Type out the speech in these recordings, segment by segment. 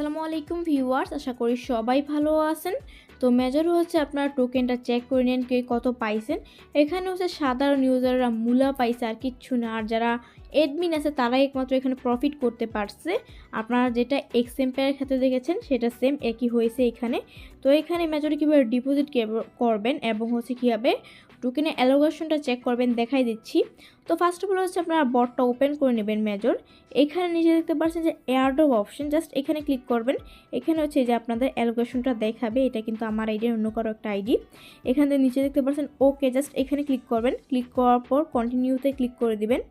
আসসালামু আলাইকুম ভিউয়ার্স, আশা করি সবাই ভালো আছেন। তো মেজর হচ্ছে আপনার টোকেনটা চেক করে নেন কে কত পাইছেন। এখানে হচ্ছে সাধারণ ইউজাররা মূলা পাইছে আর কিচ্ছু না। আর যারা অ্যাডমিন আছে তারাই একমাত্র এখানে প্রফিট করতে পারছে। আপনারা যেটা এক্সএমপের ক্ষেত্রে দেখেছেন সেটা সেম একই হয়েছে এখানে। তো এখানে মেজরে কীভাবে ডিপোজিট করবেন এবং হচ্ছে কীভাবে টোকেনের অ্যালোকেশনটা চেক করবেন দেখাই দিচ্ছি। তো ফার্স্ট অফ অল হচ্ছে আপনারা বটটা ওপেন করে নেবেন মেজর। এখানে নিচে দেখতে পাচ্ছেন যে এয়ারড্রপ অপশন, জাস্ট এখানে ক্লিক করবেন। এখানে হচ্ছে যে আপনাদের অ্যালোকেশনটা দেখাবে, এটা কিন্তু আমার আইডি অন্য কারো একটা আইডি। এখান থেকে নিচে দেখতে পাচ্ছেন ওকে, জাস্ট এখানে ক্লিক করবেন। ক্লিক করার পর কন্টিনিউতে ক্লিক করে দিবেন।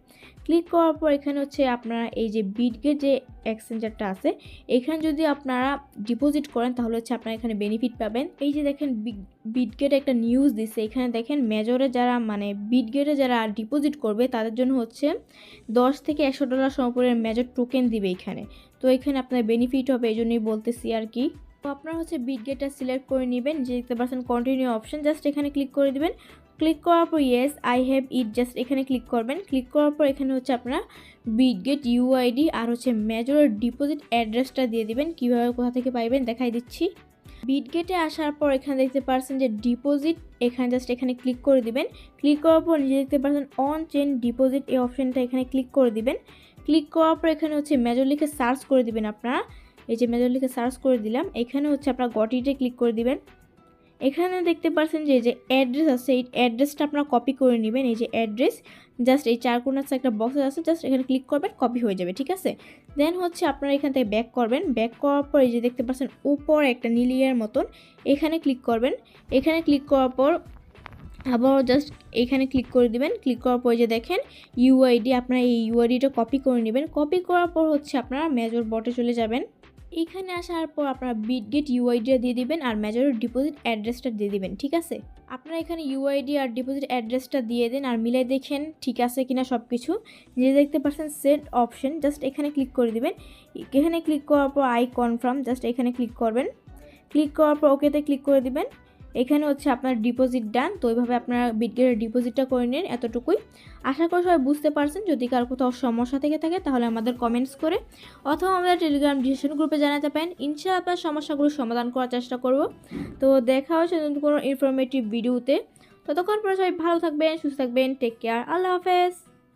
ক্লিক করার পর এখানে হচ্ছে আপনারা এই যে বিটগেট যে এক্সচেঞ্জারটা আছে এখানে যদি আপনারা ডিপোজিট করেন তাহলে হচ্ছে আপনারা এখানে বেনিফিট পাবেন। এই যে দেখেন বিটগেট একটা নিউজ দিচ্ছে, এখানে দেখেন মেজরে যারা বিটগেটে যারা ডিপোজিট করবে তাদের জন্য হচ্ছে $10 থেকে $100 সমপরিমাণ মেজর টোকেন দিবে এখানে। তো এখানে আপনার বেনিফিট হবে, এই জন্যই বলতেছি আর কি। তো আপনারা হচ্ছে বিটগেটটা সিলেক্ট করে নেবেন, যে দেখতে পাচ্ছেন কন্টিনিউ অপশন, জাস্ট এখানে ক্লিক করে দিবেন। ক্লিক করার পর yes I have it, just এখানে ক্লিক করবেন। ক্লিক করার পর এখানে হচ্ছে আপনারা বিটগেট ইউআইডি আর হচ্ছে মেজরের ডিপোজিট অ্যাড্রেসটা দিয়ে দিবেন। কীভাবে কোথা থেকে পাইবেন দেখাই দিচ্ছি। বিটগেটে আসার পর এখানে দেখতে পাচ্ছেন যে ডিপোজিট, এখানে জাস্ট এখানে ক্লিক করে দিবেন। ক্লিক করার পর নিজে দেখতে পাচ্ছেন অন চেন ডিপোজিট এই অপশনটা এখানে ক্লিক করে দিবেন। ক্লিক করার পর এখানে হচ্ছে মেজর লিখে সার্চ করে দিবেন আপনারা। এই যে মেজর লিখে সার্চ করে দিলাম, এখানে হচ্ছে আপনারা গট ইটে ক্লিক করে দিবেন। এখানে দেখতে পাচ্ছেন যে যে অ্যাড্রেস আছে এই অ্যাড্রেসটা আপনারা কপি করে নেবেন। এই যে অ্যাড্রেস, জাস্ট এই চার কোণার একটা বক্স আছে, জাস্ট এখানে ক্লিক করবেন, কপি হয়ে যাবে, ঠিক আছে। দেন হচ্ছে আপনারা এখান থেকে ব্যাক করবেন। ব্যাক করার পর এই যে দেখতে পাচ্ছেন উপর একটা নীলিয়ার মতন, এখানে ক্লিক করবেন। এখানে ক্লিক করার পর আবার জাস্ট এখানে ক্লিক করে দিবেন। ক্লিক করার পর যে দেখেন ইউআইডি, আপনারা এই ইউআইডিটা কপি করে নেবেন। কপি করার পর হচ্ছে আপনারা মেজর বটে চলে যাবেন। এখানে আসার পর আপনারা বিটগেট ইউআইডিটা দিয়ে দিবেন আর মেজরের ডিপোজিট অ্যাড্রেসটা দিয়ে দিবেন, ঠিক আছে। আপনারা এখানে ইউআইডি আর ডিপোজিট অ্যাড্রেসটা দিয়ে দেন আর মিলাই দেখেন ঠিক আছে কিনা সব কিছু। যে দেখতে পাচ্ছেন সেট অপশন, জাস্ট এখানে ক্লিক করে দিবেন। এখানে ক্লিক করার পর আই কনফার্ম, জাস্ট এখানে ক্লিক করবেন। ক্লিক করার পর ওকেতে ক্লিক করে দিবেন। এখানে হচ্ছে আপনার ডিপোজিট ডান। তো এইভাবে আপনারা বিটগেটের ডিপোজিটটা করে নিন, এতটুকুই। আশা করি সবাই বুঝতে পারছেন। যদি কার কোথাও সমস্যা থেকে থাকে তাহলে আমাদের কমেন্টস করে অথবা আমাদের টেলিগ্রাম ডিসিশন গ্রুপে জানাতে পারেন। ইনশাআল্লাহ আপনার সমস্যাগুলো সমাধান করার চেষ্টা করব। তো দেখা হচ্ছে নতুন কোনো ইনফরমেটিভ ভিডিওতে। ততক্ষণ পরে সবাই ভালো থাকবেন, সুস্থ থাকবেন, টেক কেয়ার, আল্লাহ হাফেজ।